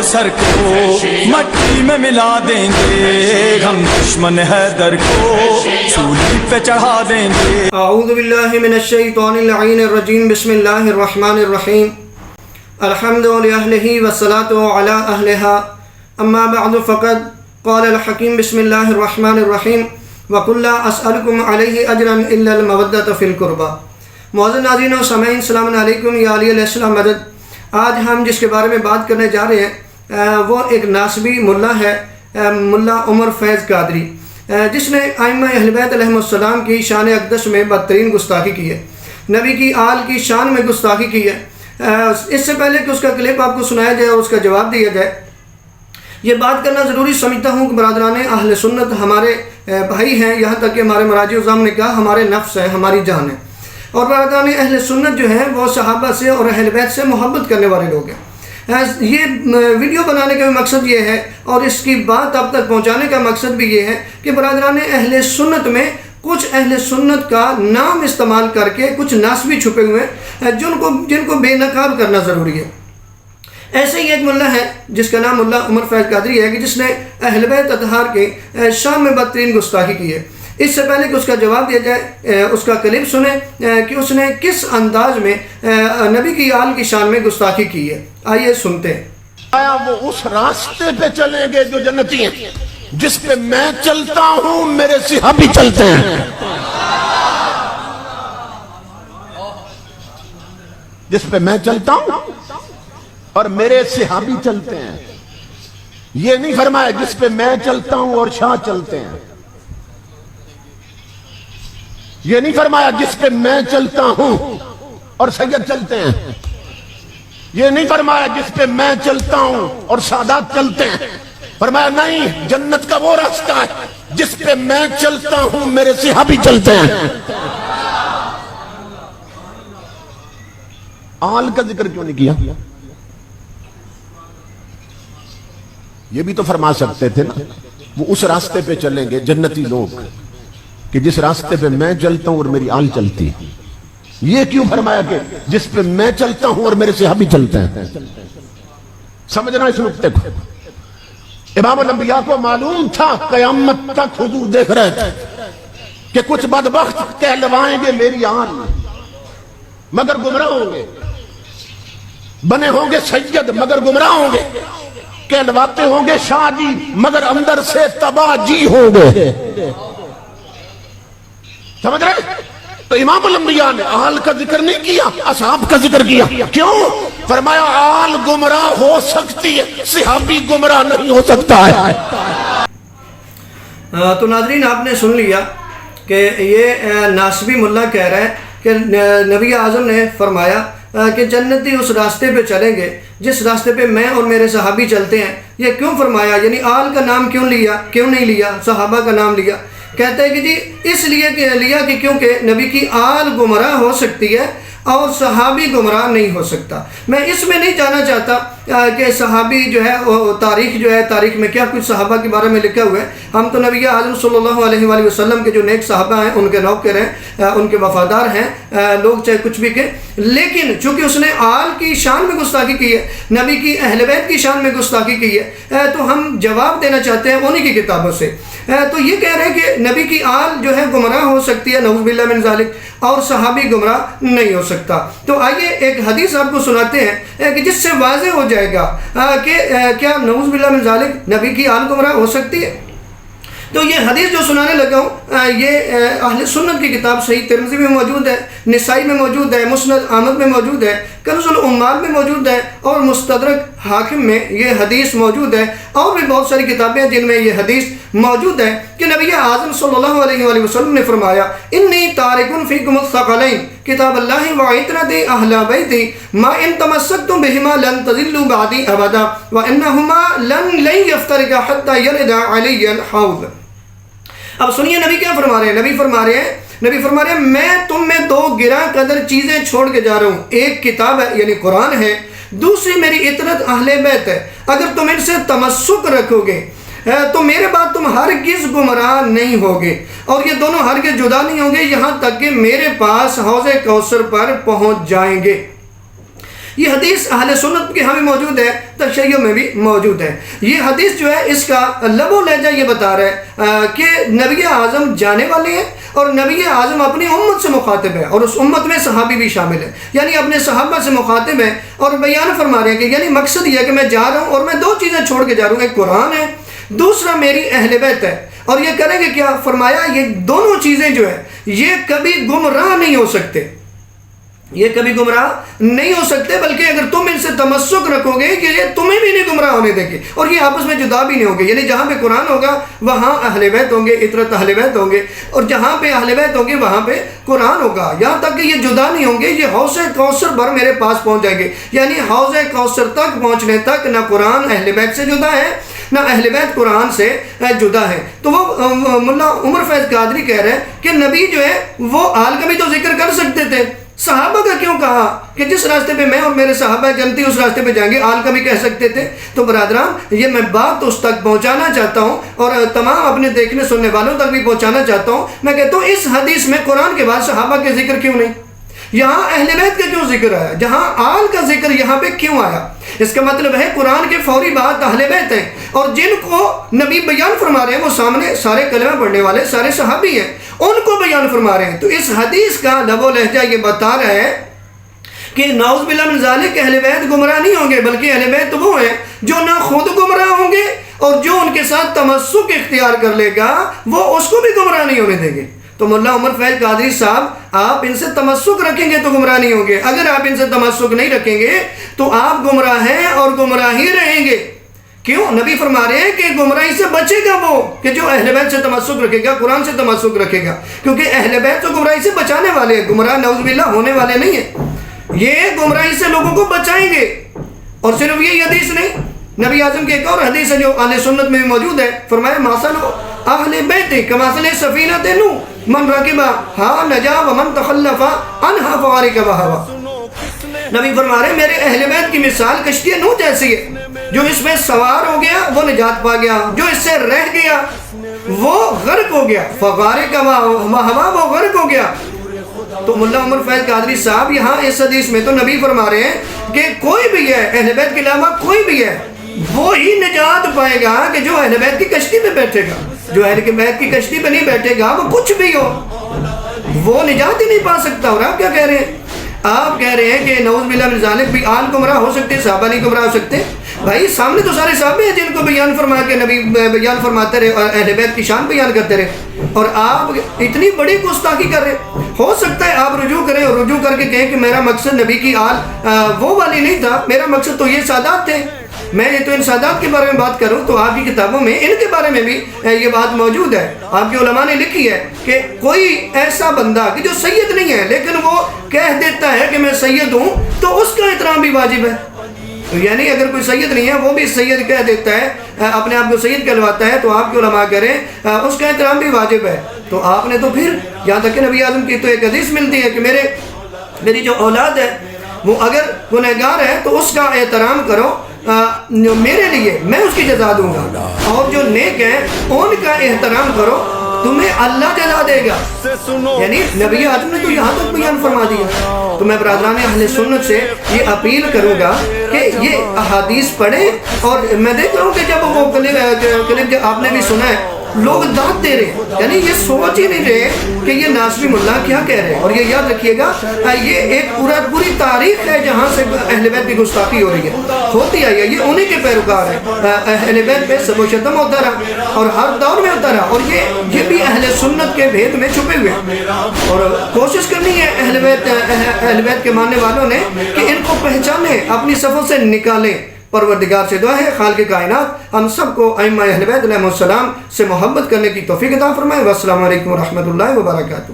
سر کو مٹی میں ملا دیں گے، ہم دشمن حیدر کو سولی پہ چڑھا دیں گے۔ اعوذ باللہ من الشیطان اللعین الرجیم، بسم اللہ الرحمن الرحیم، الحمد للہ والصلاة علی اہلہا، اما بعد فقد قال الحکیم بسم اللہ الرحمن الرحیم وَقُلْ لَا أَسْأَلُكُمْ عَلَيْهِ أَجْرًا إِلَّا الْمَوَدَّةَ فِي الْقُرْبَى۔ معزز ناظرین و سامعین، السلام علیکم، یا علی علیہ السلام مدد۔ آج ہم جس کے بارے میں بات کرنے جا رہے ہیں وہ ایک ناسبی ملا ہے، ملا عمر فیض قادری، جس نے ائمہ اہل بیت علیہم السلام کی شان اقدس میں بدترین گستاخی کی ہے، نبی کی آل کی شان میں گستاخی کی ہے۔ اس سے پہلے کہ اس کا کلپ آپ کو سنایا جائے اور اس کا جواب دیا جائے، یہ بات کرنا ضروری سمجھتا ہوں کہ برادران اہل سنت ہمارے بھائی ہیں، یہاں تک کہ ہمارے مراجع اعظام نے کہا ہمارے نفس ہے، ہماری جان ہے، اور برادران اہل سنت جو ہیں وہ صحابہ سے اور اہل بیت سے محبت کرنے والے لوگ ہیں۔ یہ ویڈیو بنانے کا بھی مقصد یہ ہے اور اس کی بات اب تک پہنچانے کا مقصد بھی یہ ہے کہ برادران اہل سنت میں کچھ اہل سنت کا نام استعمال کر کے کچھ ناسبی چھپے ہوئے ہیں جن کو بے نقاب کرنا ضروری ہے۔ ایسے ہی ایک ملا ہے جس کا نام ملا عمر فیض قادری ہے کہ جس نے اہل بیت اطہار کے شان میں بدترین گستاخی کی ہے۔ اس سے پہلے کہ اس کا جواب دیا جائے، اس کا کلپ سنیں کہ اس نے کس انداز میں نبی کی آل کی شان میں گستاخی کی ہے۔ آئیے سنتے ہیں۔ آیا وہ اس راستے پہ چلیں گے جو جنتی ہیں، جس پہ میں چلتا ہوں میرے صحابی چلتے ہیں، جس پہ میں چلتا ہوں اور میرے صحابی چلتے ہیں۔ یہ نہیں فرمایا جس پہ میں چلتا ہوں اور شاہ چلتے ہیں، یہ نہیں فرمایا جس پہ میں چلتا ہوں اور سید چلتے ہیں، یہ نہیں فرمایا جس پہ میں چلتا ہوں اور سادات چلتے ہیں۔ فرمایا نہیں، جنت کا وہ راستہ ہے جس پہ میں چلتا ہوں میرے صحابی چلتے ہیں۔ آل کا ذکر کیوں نہیں کیا؟ یہ بھی تو فرما سکتے تھے نا، وہ اس راستے پہ چلیں گے جنتی لوگ کہ جس راستے پہ میں چلتا ہوں اور میری آل چلتی ہے۔ یہ کیوں فرمایا کہ جس پہ میں چلتا ہوں اور میرے صحابی چلتے ہیں؟ سمجھنا اس نقطے کو۔ امام الانبیاء کو معلوم تھا، قیامت تک حضور دیکھ رہے تھے کہ کچھ بدبخت کہلوائیں گے میری آل مگر گمراہ ہوں گے، بنے ہوں گے سید مگر گمراہ ہوں گے، کہلواتے ہوں گے شاہ جی مگر اندر سے تباہ جی ہوں گے۔ سمجھ رہے؟ تو امام الانبیاء نے آل کا ذکر نہیں کیا، اصحاب کا ذکر کیا۔ کیوں؟ فرمایا آل گمراہ ہو سکتی ہے، صحابی گمراہ نہیں ہو سکتا ہے۔ تو ناظرین، آپ نے سن لیا کہ یہ ناسبی ملا کہہ رہا ہے کہ نبی اعظم نے فرمایا کہ جنتی اس راستے پہ چلیں گے جس راستے پہ میں اور میرے صحابی چلتے ہیں۔ یہ کیوں فرمایا؟ یعنی آل کا نام کیوں نہیں لیا، صحابہ کا نام لیا؟ کہتے ہیں کہ جی اس لیے لیا کہ کیونکہ نبی کی آل گمراہ ہو سکتی ہے اور صحابی گمراہ نہیں ہو سکتا۔ میں اس میں نہیں جانا چاہتا کہ صحابی جو ہے تاریخ میں کیا کچھ صحابہ کے بارے میں لکھا ہوا ہے۔ ہم تو نبی اعظم صلی اللہ علیہ وآلہ وسلم کے جو نیک صحابہ ہیں ان کے نوکر ہیں، ان کے وفادار ہیں، لوگ چاہے کچھ بھی کہیں، لیکن چونکہ اس نے آل کی شان میں گستاخی کی ہے، نبی کی اہل بیت کی شان میں گستاخی کی ہے، تو ہم جواب دینا چاہتے ہیں انہی کی کتابوں سے۔ تو یہ کہہ رہے ہیں کہ نبی کی آل جو ہے گمراہ ہو سکتی ہے، نعوذ باللہ من ذالک، اور صحابی گمراہ نہیں ہو سکتا۔ تو آئیے ایک حدیث آپ کو سناتے ہیں کہ جس سے واضح ہو جائے گا کہ کیا نعوذ باللہ من ذالک نبی کی آل گمراہ ہو سکتی ہے۔ تو یہ حدیث جو سنانے لگا ہوں یہ اہل سنت کی کتاب صحیح ترمذی میں موجود ہے، نسائی میں موجود ہے، مسند احمد میں موجود ہے، کنز العمال میں موجود ہے اور مستدرک حاکم میں یہ حدیث موجود ہے، اور بھی بہت ساری کتابیں جن میں یہ حدیث موجود ہے کہ نبی اعظم صلی اللہ علیہ وآلہ وسلم نے فرمایا انی تارک فیکم الثقلین کتاب اللہ وعطرت اہل بیتی ما ان تمسکتم بہما لن تضلوا بعدی ابدا وانہما لن یفترقا حتی یرد علی الحوض۔ اب سنیے نبی کیا فرما رہے ہیں۔ نبی فرما رہے ہیں میں تم میں دو گراں قدر چیزیں چھوڑ کے جا رہا ہوں، ایک کتاب ہے یعنی قرآن ہے، دوسری میری اطرت اہل بیت ہے۔ اگر تم ان سے تمسک رکھو گے تو میرے بعد تم ہرگز گمراہ نہیں ہوگے، اور یہ دونوں ہرگز جدا نہیں ہوں گے یہاں تک کہ میرے پاس حوض کوثر پر پہنچ جائیں گے۔ یہ حدیث اہل سنت کے ہاں بھی موجود ہے، تشیع میں بھی موجود ہے۔ یہ حدیث جو ہے اس کا لب و لہجہ یہ بتا رہا ہے کہ نبی اعظم جانے والے ہیں اور نبی اعظم اپنی امت سے مخاطب ہے، اور اس امت میں صحابی بھی شامل ہے، یعنی اپنے صحابہ سے مخاطب ہے اور بیان فرما رہے ہیں کہ یعنی مقصد یہ ہے کہ میں جا رہا ہوں اور میں دو چیزیں چھوڑ کے جا رہا ہوں، ایک قرآن ہے، دوسرا میری اہل بیت ہے۔ اور یہ کریں گے کیا؟ فرمایا یہ دونوں چیزیں جو ہے یہ کبھی گمراہ نہیں ہو سکتے، یہ کبھی گمراہ نہیں ہو سکتے، بلکہ اگر تم ان سے تمسک رکھو گے کہ یہ تمہیں بھی نہیں گمراہ ہونے دیں گے، اور یہ آپس میں جدا بھی نہیں ہوں گے، یعنی جہاں پہ قرآن ہوگا وہاں اہل بیت ہوں گے، اطرت اہل بیت ہوں گے، اور جہاں پہ اہل بیت ہوں گے وہاں پہ قرآن ہوگا، یہاں تک کہ یہ جدا نہیں ہوں گے، یہ حوض کوثر بھر میرے پاس پہنچ جائیں گے، یعنی حوض کوثر تک پہنچنے تک نہ قرآن اہل بیت سے جدا ہے نہ اہل بیت قرآن سے جدا ہے۔ تو وہ ملا عمر فیض قادری کہہ رہے ہیں کہ نبی جو ہے وہ آل کا بھی تو ذکر کر سکتے تھے، صحابہ کا کیوں کہا کہ جس راستے پہ میں اور میرے صحابہ جنتی اس راستے پہ جائیں گے، آل کا بھی کہہ سکتے تھے۔ تو برادران یہ میں بات اس تک پہنچانا چاہتا ہوں اور تمام اپنے دیکھنے سننے والوں تک بھی پہنچانا چاہتا ہوں، میں کہتا ہوں اس حدیث میں قرآن کے بعد صحابہ کے ذکر کیوں نہیں؟ یہاں اہل بیت کا کیوں ذکر آیا؟ جہاں آل کا ذکر یہاں پہ کیوں آیا؟ اس کا مطلب ہے قرآن کے فوری بعد اہل بیت ہیں، اور جن کو نبی بیان فرما رہے ہیں وہ سامنے سارے کلمہ پڑھنے والے سارے صحابی ہیں، ان کو بیان فرما رہے ہیں۔ تو اس حدیث کا لب و لہجہ یہ بتا رہا ہے کہ نعوذ باللہ من ذالک اہل بیت گمراہ نہیں ہوں گے، بلکہ اہل بیت وہ ہیں جو نہ خود گمراہ ہوں گے اور جو ان کے ساتھ تمسک اختیار کر لے گا وہ اس کو بھی گمراہ نہیں ہونے دیں گے۔ تو مولانا عمر فیض قادری صاحب آپ ان سے تمسک رکھیں گے تو گمراہ نہیں ہوں گے، اگر آپ ان سے تمسک نہیں رکھیں گے تو آپ گمراہ ہیں اور گمراہ ہی رہیں گے۔ کیوں؟ نبی فرما رہے ہیں کہ گمراہی سے بچے گا وہ کہ جو اہل بیت سے تمسک رکھے گا، قرآن سے تمسک رکھے گا، کیونکہ اہل بیت تو گمراہی سے بچانے والے ہیں، گمراہ نعوذ باللہ ہونے والے نہیں ہیں، یہ گمراہی سے لوگوں کو بچائیں گے۔ اور صرف یہی حدیث نہیں، نبی اعظم کی ایک اور حدیث ہے جو اہل سنت میں بھی موجود ہے، فرمایا مثل اہل بیت کمثل سفینۃ نوح من رکبھا نجا ومن تخلف عنہا فغرق وہوا۔ نبی فرما رہے ہیں میرے اہل بیت کی مثال کشتی نوح جیسی ہے، جو اس میں سوار ہو گیا وہ نجات پا گیا، جو اس سے رہ گیا وہ غرق ہو گیا، فغرق وہوا، وہ غرق ہو گیا۔ تو ملا عمر فیض قادری صاحب یہاں اس حدیث میں تو نبی فرما رہے ہیں کہ کوئی بھی ہے اہل بیت کے علاوہ کوئی بھی ہے وہ ہی نجات پائے گا کہ جو اہل بیت کی کشتی پہ بیٹھے گا، جو اہل بیت کی کشتی پہ نہیں بیٹھے گا وہ کچھ بھی ہو وہ نجات ہی نہیں پا سکتا۔ اور آپ کیا کہہ رہے ہیں؟ آپ کہہ رہے ہیں کہ نعوذ باللہ من ذالک بھی آل گمراہ ہو سکتے، صحابہ نہیں گمراہ ہو سکتے۔ بھائی سامنے تو سارے صحابہ ہیں جن کو بیان فرما کے نبی بیان فرماتے رہے اور اہل بیت کی شان بیان کرتے رہے، اور آپ اتنی بڑی گستاخی کر رہے۔ ہو سکتا ہے آپ رجوع کریں اور رجوع کر کے کہیں کہ میرا مقصد نبی کی آل وہ والی نہیں تھا، میرا مقصد تو یہ سادات تھے، میں یہ تو ان سادات کے بارے میں بات کروں تو آپ کی کتابوں میں ان کے بارے میں بھی یہ بات موجود ہے۔ آپ کے علماء نے لکھی ہے کہ کوئی ایسا بندہ کہ جو سید نہیں ہے لیکن وہ کہہ دیتا ہے کہ میں سید ہوں تو اس کا احترام بھی واجب ہے، یعنی اگر کوئی سید نہیں ہے وہ بھی سید کہہ دیتا ہے، اپنے آپ کو سید کہلواتا ہے، تو آپ کے علماء کریں اس کا احترام بھی واجب ہے۔ تو آپ نے تو پھر یہاں تک کہ نبی اعظم کی تو ایک حدیث ملتی ہے کہ میری جو اولاد ہے وہ اگر گنہگار ہے تو اس کا احترام کرو، میرے لیے میں اس کی جزا دوں گا، اور جو نیک ہیں ان کا احترام کرو، تمہیں اللہ جزا دے گا۔ یعنی نبی اعظم نے تو یہاں تک بیان فرما دیا۔ تو میں برادران اہل سنت سے یہ اپیل کروں گا کہ یہ احادیث پڑھیں، اور میں دیکھ رہا ہوں کہ جب وہ کلپ آپ نے بھی سنا ہے لوگ داد دے رہے ہیں، یعنی یہ سوچ ہی نہیں رہے کہ یہ ناصبی ملا کیا کہہ رہے ہیں۔ اور یہ یاد رکھیے گا یہ ایک پوری تاریخ ہے جہاں سے اہل بیت کی گستاخی ہو رہی ہے، ہوتی آئی ہے، یہ انہی کے پیروکار ہیں، اہل بیت پہ سب و شتم ہوتا رہا اور ہر دور میں ہوتا رہا، اور یہ بھی اہل سنت کے بھید میں چھپے ہوئے ہیں۔ اور کوشش کرنی ہے اہل بیت کے ماننے والوں نے کہ ان کو پہچانیں، اپنی صفوں سے نکالیں۔ پروردگار سے دعا ہے خالق کائنات ہم سب کو ائمہ اہل بیت علیہ السلام سے محبت کرنے کی توفیق عطا فرمائے۔ والسلام علیکم ورحمۃ اللہ وبرکاتہ۔